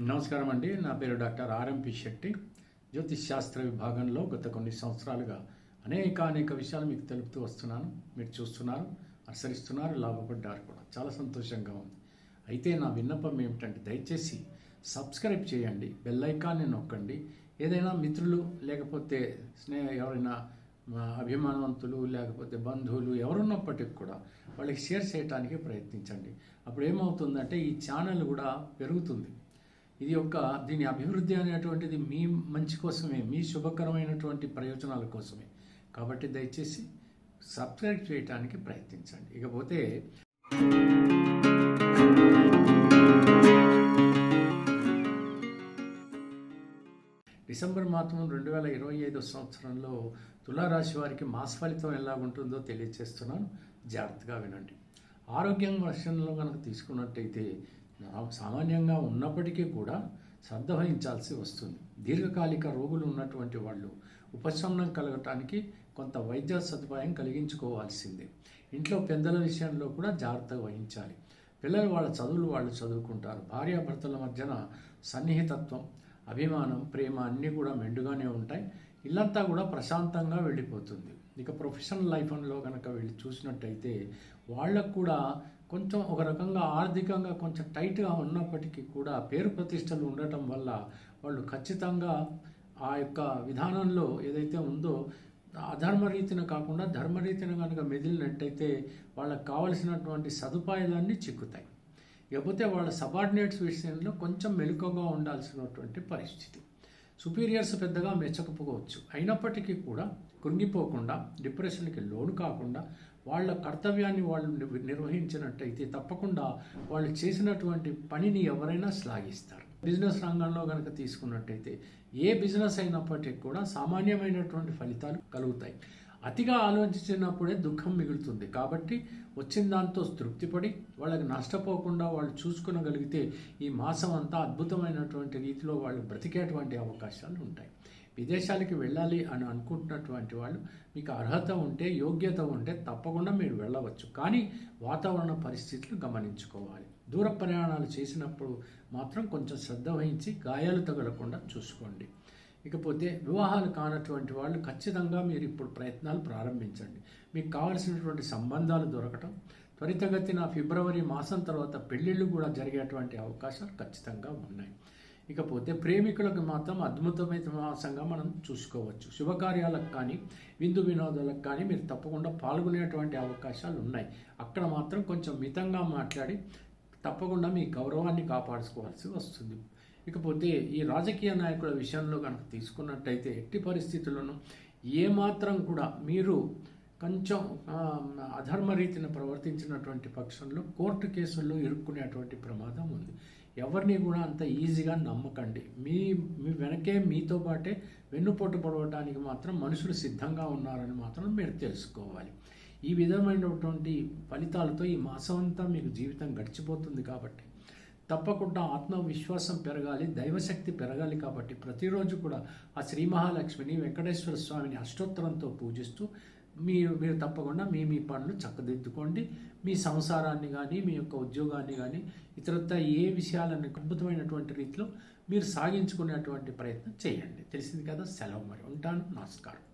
నమస్కారం అండి. నా పేరు డాక్టర్ ఆర్ఎంపి శెట్టి. జ్యోతిష్ శాస్త్ర విభాగంలో గత కొన్ని సంవత్సరాలుగా అనేక విషయాలు మీకు తెలుపుతూ వస్తున్నాను. మీరు చూస్తున్నారు, అనుసరిస్తున్నారు, లాభపడ్డారు కూడా. చాలా సంతోషంగా ఉంది. అయితే నా విన్నపం ఏమిటంటే దయచేసి సబ్స్క్రైబ్ చేయండి, బెల్ ఐకాన్ని నొక్కండి. ఏదైనా మిత్రులు లేకపోతే ఎవరైనా అభిమానవంతులు లేకపోతే బంధువులు ఎవరున్నప్పటికీ కూడా వాళ్ళకి షేర్ చేయడానికి ప్రయత్నించండి. అప్పుడు ఏమవుతుందంటే ఈ ఛానల్ కూడా పెరుగుతుంది. దీని అభివృద్ధి అనేటువంటిది మీ మంచి కోసమే, మీ శుభకరమైనటువంటి ప్రయోజనాల కోసమే. కాబట్టి దయచేసి సబ్స్క్రైబ్ చేయడానికి ప్రయత్నించండి. ఇకపోతే డిసెంబర్ మాసం 2025 సంవత్సరంలో తులారాశి వారికి మాస ఫలితం ఎలా ఉంటుందో తెలియజేస్తున్నాను. జాగ్రత్తగా వినండి. ఆరోగ్యం విషయంలో కనుక తీసుకున్నట్టయితే సామాన్యంగా ఉన్నప్పటికీ కూడా శ్రద్ధ వహించాల్సి వస్తుంది. దీర్ఘకాలిక రోగులు ఉన్నటువంటి వాళ్ళు ఉపశమనం కలగటానికి కొంత వైద్య సదుపాయం కలిగించుకోవాల్సిందే. ఇంట్లో పెద్దల విషయంలో కూడా జాగ్రత్త వహించాలి. పిల్లలు వాళ్ళ చదువులు వాళ్ళు చదువుకుంటారు. భార్యాభర్తల మధ్యన సన్నిహితత్వం, అభిమానం, ప్రేమ అన్నీ కూడా మెండుగానే ఉంటాయి. ఇల్లంతా కూడా ప్రశాంతంగా వెళ్ళిపోతుంది. ఇక ప్రొఫెషనల్ లైఫ్లో కనుక వెళ్ళి చూసినట్టయితే వాళ్ళకు కూడా కొంచెం ఒక రకంగా ఆర్థికంగా కొంచెం టైట్గా ఉన్నప్పటికీ కూడా పేరు ప్రతిష్టలు ఉండటం వల్ల వాళ్ళు ఖచ్చితంగా ఆ యొక్క విధానంలో ఏదైతే ఉందో అధర్మరీతిన కాకుండా ధర్మరీతిన కనుక మెదిలినట్టయితే వాళ్ళకు కావలసినటువంటి సదుపాయాలన్నీ చిక్కుతాయి. ఇకపోతే వాళ్ళ సబార్డినేట్స్ విషయంలో కొంచెం మెలకువగా ఉండాల్సినటువంటి పరిస్థితి. సుపీరియర్స్ పెద్దగా మెచ్చకపోవచ్చు. అయినప్పటికీ కూడా కృంగిపోకుండా, డిప్రెషన్కి లోను కాకుండా వాళ్ళ కర్తవ్యాన్ని వాళ్ళు నిర్వహించినట్టయితే తప్పకుండా వాళ్ళు చేసినటువంటి పనిని ఎవరైనా శ్లాఘిస్తారు. బిజినెస్ రంగంలో కనుక తీసుకున్నట్టయితే ఏ బిజినెస్ అయినప్పటికీ కూడా సామాన్యమైనటువంటి ఫలితాలు కలుగుతాయి. అతిగా ఆలోచించినప్పుడే దుఃఖం మిగులుతుంది. కాబట్టి వచ్చిన దాంతో తృప్తిపడి వాళ్ళకి నష్టపోకుండా వాళ్ళు చూసుకునగలిగితే ఈ మాసం అంతా అద్భుతమైనటువంటి రీతిలో వాళ్ళు బ్రతికేటువంటి అవకాశాలు ఉంటాయి. విదేశాలకి వెళ్ళాలి అని అనుకుంటున్నటువంటి వాళ్ళు మీకు అర్హత ఉంటే, యోగ్యత ఉంటే తప్పకుండా మీరు వెళ్ళవచ్చు. కానీ వాతావరణ పరిస్థితులు గమనించుకోవాలి. దూర ప్రయాణాలు చేసినప్పుడు మాత్రం కొంచెం శ్రద్ధ వహించి గాయాలు తగలకుండా చూసుకోండి. ఇకపోతే వివాహాలు కానటువంటి వాళ్ళు ఖచ్చితంగా మీరు ఇప్పుడు ప్రయత్నాలు ప్రారంభించండి. మీకు కావలసినటువంటి సంబంధాలు దొరకటం, త్వరితగతిన ఫిబ్రవరి మాసం తర్వాత పెళ్ళిళ్ళు కూడా జరిగేటువంటి అవకాశాలు ఖచ్చితంగా ఉన్నాయి. ఇకపోతే ప్రేమికులకు మాత్రం అద్భుతమైన మాసంగా మనం చూసుకోవచ్చు. శుభకార్యాలకు కానీ విందు వినోదాలకు కానీ మీరు తప్పకుండా పాల్గొనేటువంటి అవకాశాలు ఉన్నాయి. అక్కడ మాత్రం కొంచెం మితంగా మాట్లాడి తప్పకుండా మీ గౌరవాన్ని కాపాడుకోవాల్సి వస్తుంది. ఇకపోతే ఈ రాజకీయ నాయకుల విషయంలో కనుక తీసుకున్నట్టయితే ఎట్టి పరిస్థితుల్లోనూ ఏమాత్రం కూడా మీరు కొంచెం అధర్మ రీతిని ప్రవర్తించినటువంటి పక్షంలో కోర్టు కేసుల్లో ఇరుక్కునేటువంటి ప్రమాదం ఉంది. ఎవరిని కూడా అంత ఈజీగా నమ్మకండి. మీ వెనకే మీతో పాటే వెన్నుపోటు పడవడానికి మాత్రం మనుషులు సిద్ధంగా ఉన్నారని మాత్రం మీరు తెలుసుకోవాలి. ఈ విధమైనటువంటి ఫలితాలతో ఈ మాసం అంతా మీకు జీవితం గడిచిపోతుంది. కాబట్టి తప్పకుండా ఆత్మవిశ్వాసం పెరగాలి, దైవశక్తి పెరగాలి. కాబట్టి ప్రతిరోజు కూడా ఆ శ్రీ మహాలక్ష్మిని, వెంకటేశ్వర స్వామిని అష్టోత్తరంతో పూజిస్తూ మీరు తప్పకుండా మీ పనులు చక్కదిద్దుకోండి. మీ సంసారాన్ని కానీ, మీ యొక్క ఉద్యోగాన్ని కానీ, ఇతరత్ర ఏ విషయాలను అద్భుతమైనటువంటి రీతిలో మీరు సాగించుకునేటువంటి ప్రయత్నం చేయండి. తెలిసింది కదా. సెలవు. మరి ఉంటాను. నమస్కారం.